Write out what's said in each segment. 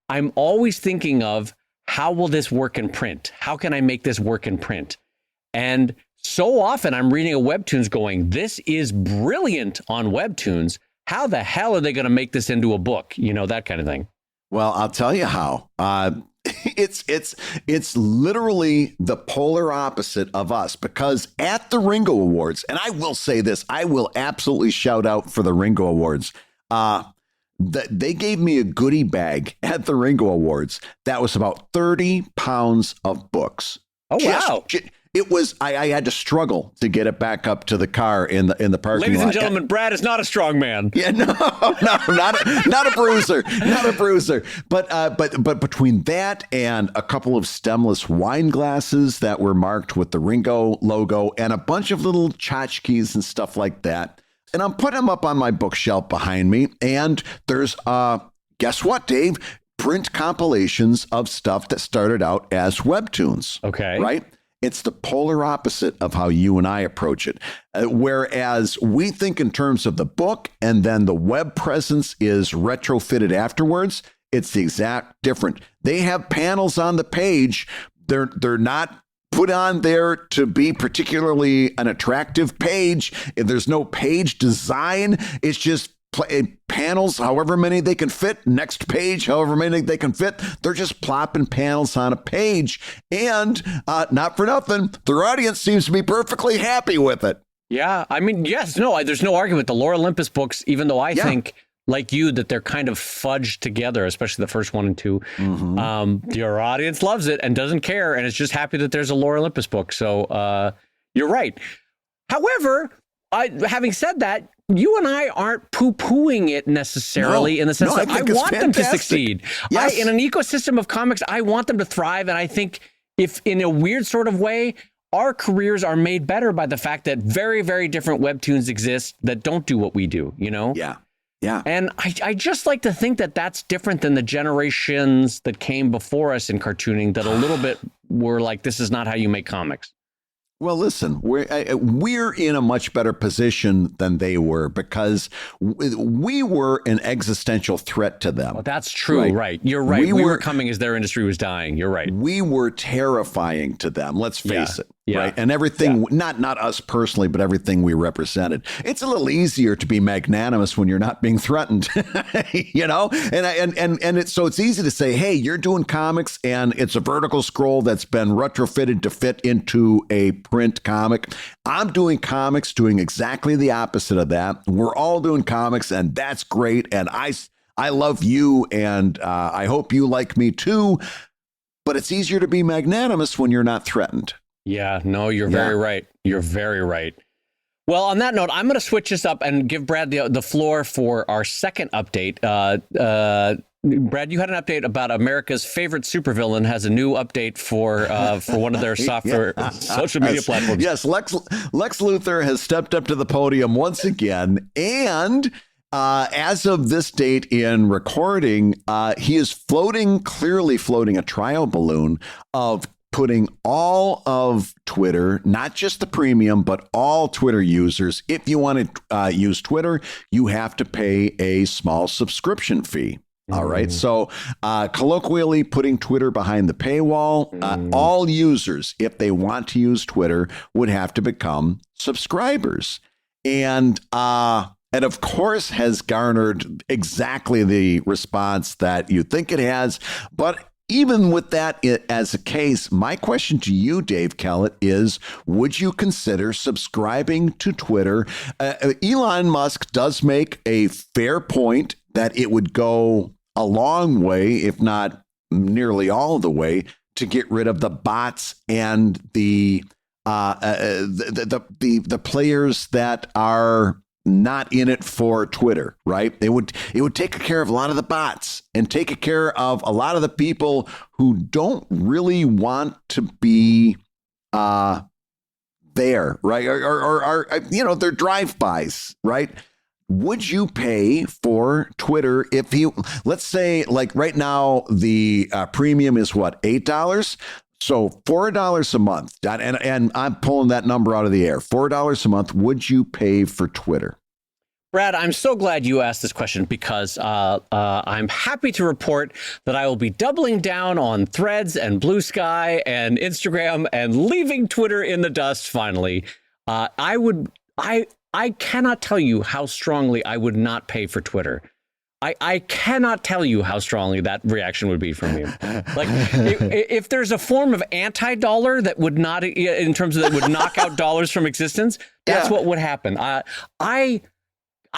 I'm always thinking of how will this work in print? How can I make this work in print? And so often I'm reading a Webtoons going, this is brilliant on Webtoons. How the hell are they going to make this into a book? You know, that kind of thing. Well, I'll tell you how. It's literally the polar opposite of us, because at the Ringo Awards, and I will say this, I will absolutely shout out for the Ringo Awards. They gave me a goodie bag at the Ringo Awards that was about 30 pounds of books. Oh, wow. It was, I had to struggle to get it back up to the car in the parking lot. Ladies and gentlemen, Brad is not a strong man. Yeah, no, not a bruiser, not a bruiser. But between that and a couple of stemless wine glasses that were marked with the Ringo logo and a bunch of little tchotchkes and stuff like that, and I'm putting them up on my bookshelf behind me. And there's, guess what, Dave? Print compilations of stuff that started out as Webtoons. Okay. Right? It's the polar opposite of how you and I approach it. Whereas we think in terms of the book and then the web presence is retrofitted afterwards, it's the exact different. They have panels on the page. They're not put on there to be particularly an attractive page. If there's no page design, it's just panels, however many they can fit. Next page, however many they can fit. They're just plopping panels on a page. And not for nothing, their audience seems to be perfectly happy with it. Yeah. I mean, yes, no, there's no argument. The Lore Olympus books, even though I think, like you, that they're kind of fudged together, especially the first 1 and 2. Mm-hmm. Your audience loves it and doesn't care, and is just happy that there's a Lore Olympus book. So you're right. However, having said that, you and I aren't poo-pooing it necessarily in the sense that I want them to succeed. Yes. In an ecosystem of comics, I want them to thrive. And I think if in a weird sort of way, our careers are made better by the fact that very, very different Webtoons exist that don't do what we do, you know? Yeah. Yeah. And I just like to think that that's different than the generations that came before us in cartooning that a little bit were like, this is not how you make comics. Well, listen, we're in a much better position than they were because we were an existential threat to them. Well, that's true, right? You're right. We were coming as their industry was dying. You're right. We were terrifying to them. Let's face it. Yeah. Right. And everything, not us personally, but everything we represented. It's a little easier to be magnanimous when you're not being threatened, you know, so it's easy to say, hey, you're doing comics and it's a vertical scroll that's been retrofitted to fit into a print comic. I'm doing comics, doing exactly the opposite of that. We're all doing comics, and that's great. And I love you, and I hope you like me too. But it's easier to be magnanimous when you're not threatened. Yeah, no, you're very right. You're very right. Well, on that note, I'm going to switch this up and give Brad the floor for our second update. Brad, you had an update about America's favorite supervillain has a new update for one of their software social media platforms. Yes, Lex Luthor has stepped up to the podium once again, and as of this date in recording, he is clearly floating a trial balloon of putting all of Twitter, not just the premium, but all Twitter users. If you want to use Twitter, you have to pay a small subscription fee. All right. So colloquially, putting Twitter behind the paywall, all users, if they want to use Twitter, would have to become subscribers. And of course has garnered exactly the response that you think it has. But even with that as a case, my question to you, Dave Kellett, is would you consider subscribing to Twitter? Elon Musk does make a fair point that it would go a long way, if not nearly all the way, to get rid of the bots and the players that are not in it for Twitter, right? It would take care of a lot of the bots and take care of a lot of the people who don't really want to be there, right? Or you know, they're drive-bys, right? Would you pay for Twitter if let's say, like right now, the premium is what, $8? So $4 a month, and I'm pulling that number out of the air. $4 a month. Would you pay for Twitter? Brad, I'm so glad you asked this question because I'm happy to report that I will be doubling down on Threads and Blue Sky and Instagram and leaving Twitter in the dust finally. I cannot tell you how strongly I would not pay for Twitter. I cannot tell you how strongly that reaction would be from you. Like, if there's a form of anti-dollar that would not, in terms of that would knock out dollars from existence, that's what would happen.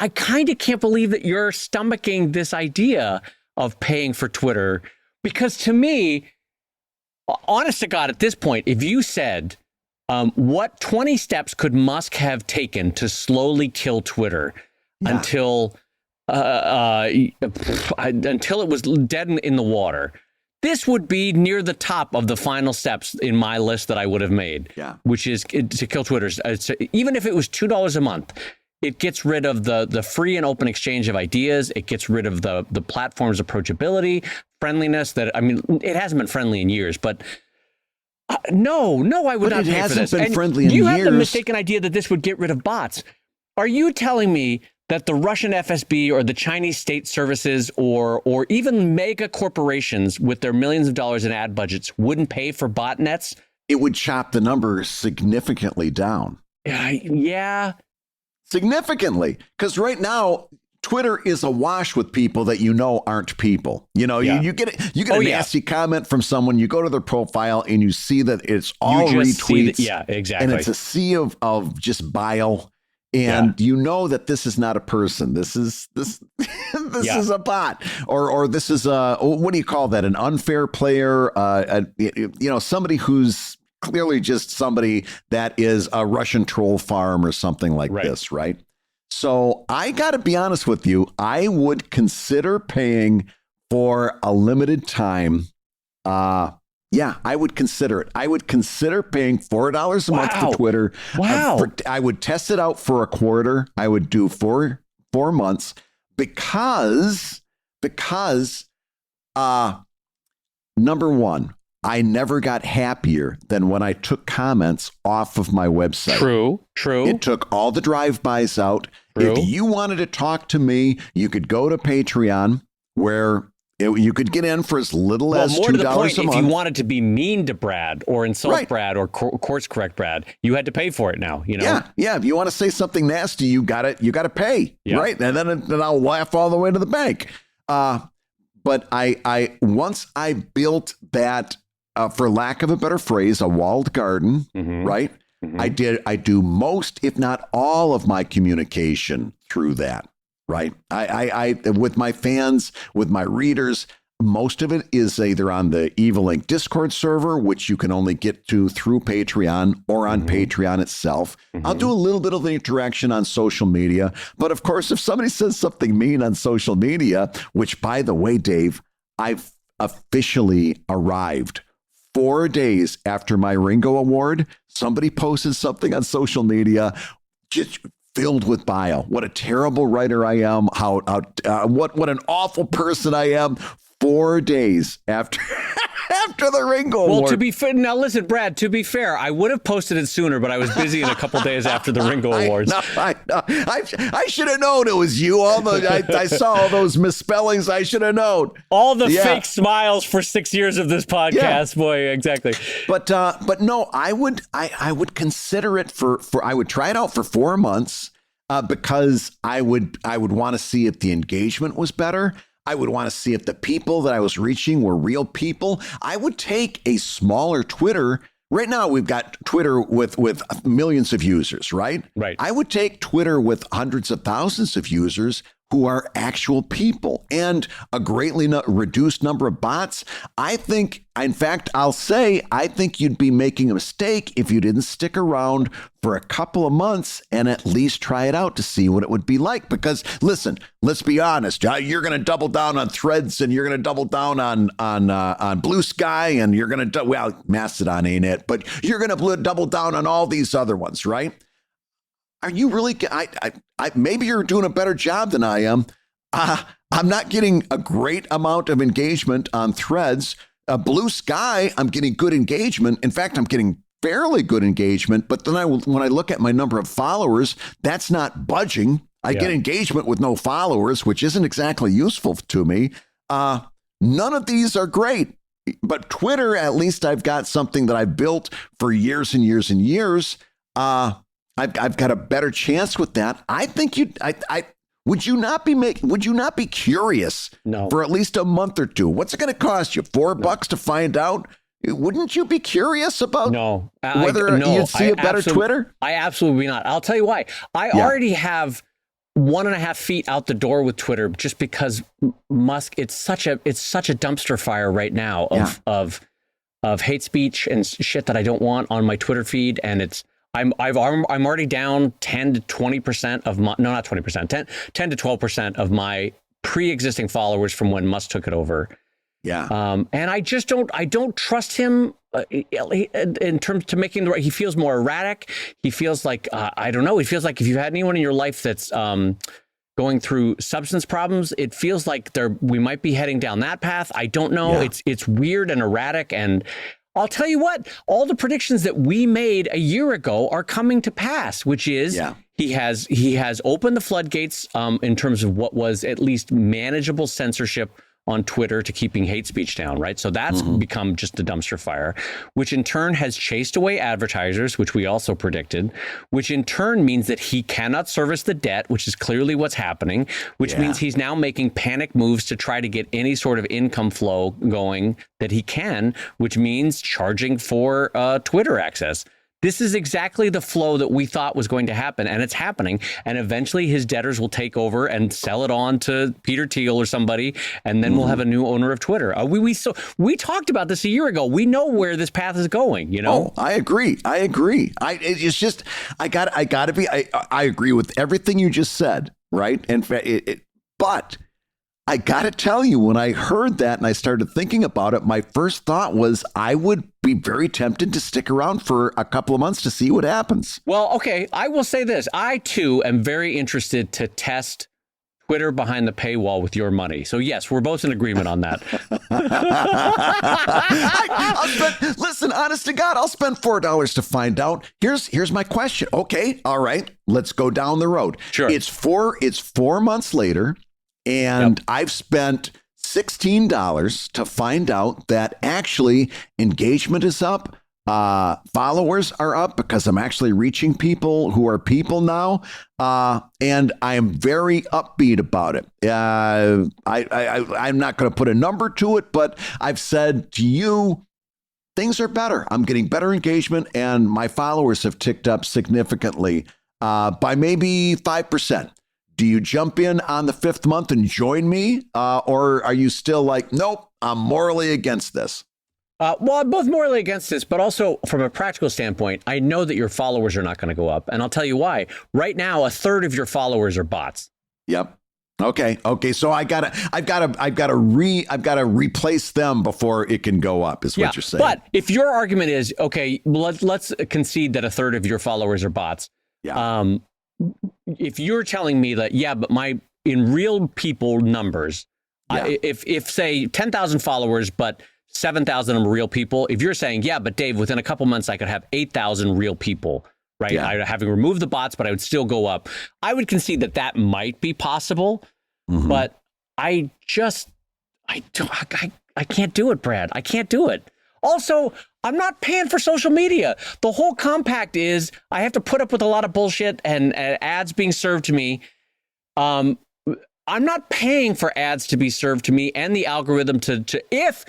I kind of can't believe that you're stomaching this idea of paying for Twitter, because to me, honest to God, at this point, if you said, what 20 steps could Musk have taken to slowly kill Twitter until it was dead in the water, this would be near the top of the final steps in my list that I would have made, which is to kill Twitter. Even if it was $2 a month, it gets rid of the free and open exchange of ideas. It gets rid of the platform's approachability, friendliness. That, I mean, it hasn't been friendly in years, but no, I would not pay for this. It hasn't been friendly in years. You have the mistaken idea that this would get rid of bots. Are you telling me that the Russian FSB or the Chinese state services or even mega corporations with their millions of dollars in ad budgets wouldn't pay for botnets? It would chop the number significantly down. Yeah. Significantly. Because right now, Twitter is awash with people that you know aren't people. You know, you get a nasty comment from someone, you go to their profile and you see that it's all retweets. Exactly. And it's a sea of just bile. And you know that this is not a person. This is is a bot, or this is what do you call that? An unfair player, somebody who's clearly just somebody that is a Russian troll farm or something like this, right? So I got to be honest with you. I would consider paying for a limited time. I would consider it. I would consider paying $4 a month for Twitter. Wow. I would test it out for a quarter. I would do four months because number one, I never got happier than when I took comments off of my website. True. It took all the drive-bys out. True. If you wanted to talk to me, you could go to Patreon, where you could get in for as little as $2 more to the point, a month. if you wanted to be mean to Brad or insult Brad or course correct Brad, you had to pay for it now. You know. Yeah. If you want to say something nasty, you got to pay. Right, and then I'll laugh all the way to the bank. But I once I built that, for lack of a better phrase, a walled garden. Right. Mm-hmm. I do most, if not all, of my communication through that. Right. I with my fans, with my readers, most of it is either on the Evil Ink Discord server, which you can only get to through Patreon or on Patreon itself. I'll do a little bit of the interaction on social media. But of course, if somebody says something mean on social media, which, by the way, Dave, I've officially arrived 4 days after my Ringo Award, somebody posted something on social media just filled with bile. What a terrible writer I am. What an awful person I am. 4 days after the Ringo Award. Well, to be fair, now listen, Brad, to be fair, I would have posted it sooner, but I was busy in a couple days after the Ringo Awards. I should have known it was you. I saw all those misspellings. I should have known. All the fake smiles for 6 years of this podcast. Yeah. Boy, exactly. But no, I would consider it I would try it out for 4 months because I would want to see if the engagement was better. I would want to see if the people that I was reaching were real people. I would take a smaller Twitter. Right now, we've got Twitter with millions of users, right? Right. I would take Twitter with hundreds of thousands of users who are actual people and a greatly reduced number of bots. I think, in fact, I'll say, I think you'd be making a mistake if you didn't stick around for a couple of months and at least try it out to see what it would be like. Because listen, let's be honest, you're going to double down on Threads and you're going to double down on Blue Sky and you're going to, well, Mastodon ain't it, but you're going to double down on all these other ones, right? Are you really? Maybe you're doing a better job than I am. I'm not getting a great amount of engagement on Threads. Blue Sky, I'm getting good engagement. In fact, I'm getting fairly good engagement. But then when I look at my number of followers, that's not budging. I get engagement with no followers, which isn't exactly useful to me. None of these are great. But Twitter, at least I've got something that I've built for years and years and years. I've got a better chance with that. I think would you not be curious for at least a month or two? What's it going to cost you? $4 to find out? Wouldn't you be curious about whether you'd see a better Twitter? I absolutely not. I'll tell you why. I already have 1.5 feet out the door with Twitter just because Musk. It's such a dumpster fire right now of hate speech and shit that I don't want on my Twitter feed, and I'm already down 10 to 20% of my not 20%, 10 to 12% of my pre-existing followers from when Musk took it over. Yeah. And I don't trust him in terms to making the right. He feels more erratic. He feels like, I don't know. He feels like if you've had anyone in your life that's going through substance problems, it feels like we might be heading down that path. I don't know. Yeah. It's weird and erratic. And I'll tell you what, all the predictions that we made a year ago are coming to pass, which is he has opened the floodgates in terms of what was at least manageable censorship on Twitter to keeping hate speech down, right? So that's become just a dumpster fire, which in turn has chased away advertisers, which we also predicted, which in turn means that he cannot service the debt, which is clearly what's happening, which means he's now making panic moves to try to get any sort of income flow going that he can, which means charging for Twitter access. This is exactly the flow that we thought was going to happen, and it's happening. And eventually his debtors will take over and sell it on to Peter Thiel or somebody, and then we'll have a new owner of Twitter. We talked about this a year ago. We know where this path is going, you know? Oh, I agree. I agree with everything you just said, right? In fact, but I got to tell you, when I heard that and I started thinking about it, my first thought was I would be very tempted to stick around for a couple of months to see what happens. Well, okay, I will say this. I, too, am very interested to test Twitter behind the paywall with your money. So, yes, we're both in agreement on that. Listen, honest to God, I'll spend $4 to find out. Here's my question. Okay, all right, let's go down the road. Sure. It's 4 months later. And I've spent $16 to find out that actually engagement is up. Followers are up because I'm actually reaching people who are people now. And I am very upbeat about it. I'm not going to put a number to it, but I've said to you, things are better. I'm getting better engagement, and my followers have ticked up significantly by maybe 5%. Do you jump in on the 5th month and join me? Or are you still like, nope, I'm morally against this? Well, I'm both morally against this, but also from a practical standpoint, I know that your followers are not going to go up. And I'll tell you why. Right now, 1/3 of your followers are bots. Yep. Okay. So I've got to replace them before it can go up, is what you're saying. But if your argument is, okay, let's concede that 1/3 of your followers are bots. Yeah. If you're telling me that, but in real people numbers, if say 10,000 followers, but 7,000 of them are real people, if you're saying, but Dave, within a couple months, I could have 8,000 real people, right? Yeah. Having removed the bots, but I would still go up. I would concede that might be possible, but I can't do it, Brad. I can't do it. Also, I'm not paying for social media. The whole compact is I have to put up with a lot of bullshit and ads being served to me. I'm not paying for ads to be served to me and the algorithm to if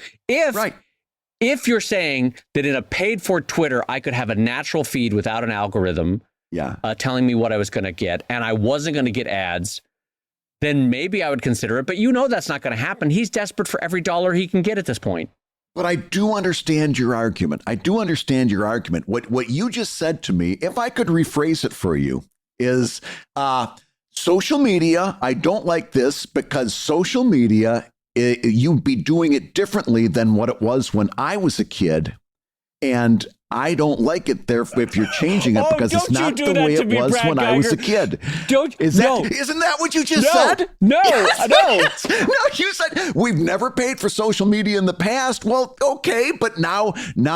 you're saying that in a paid for Twitter, I could have a natural feed without an algorithm telling me what I was going to get and I wasn't going to get ads, then maybe I would consider it. But that's not going to happen. He's desperate for every dollar he can get at this point. But I do understand your argument. What you just said to me, if I could rephrase it for you, is social media. I don't like this because social media, you'd be doing it differently than what it was when I was a kid. And I don't like it there if you're changing it because it's not the way it was when I was a kid. Isn't that what you just said? No, yes, no. Yes. No, you said we've never paid for social media in the past. Well, okay, but now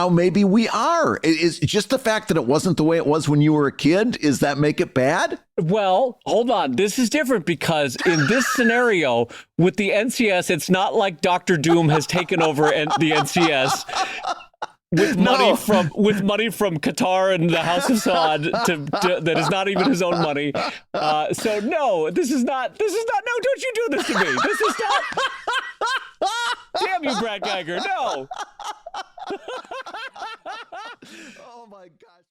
maybe we are. Is just the fact that it wasn't the way it was when you were a kid, does that make it bad? Well, hold on. This is different because in this scenario with the NCS, it's not like Dr. Doom has taken over the NCS. With money from Qatar and the House of Saud that is not even his own money. So no, this is not. No, don't you do this to me. This is not. Damn you, Brad Geiger. No. Oh my gosh.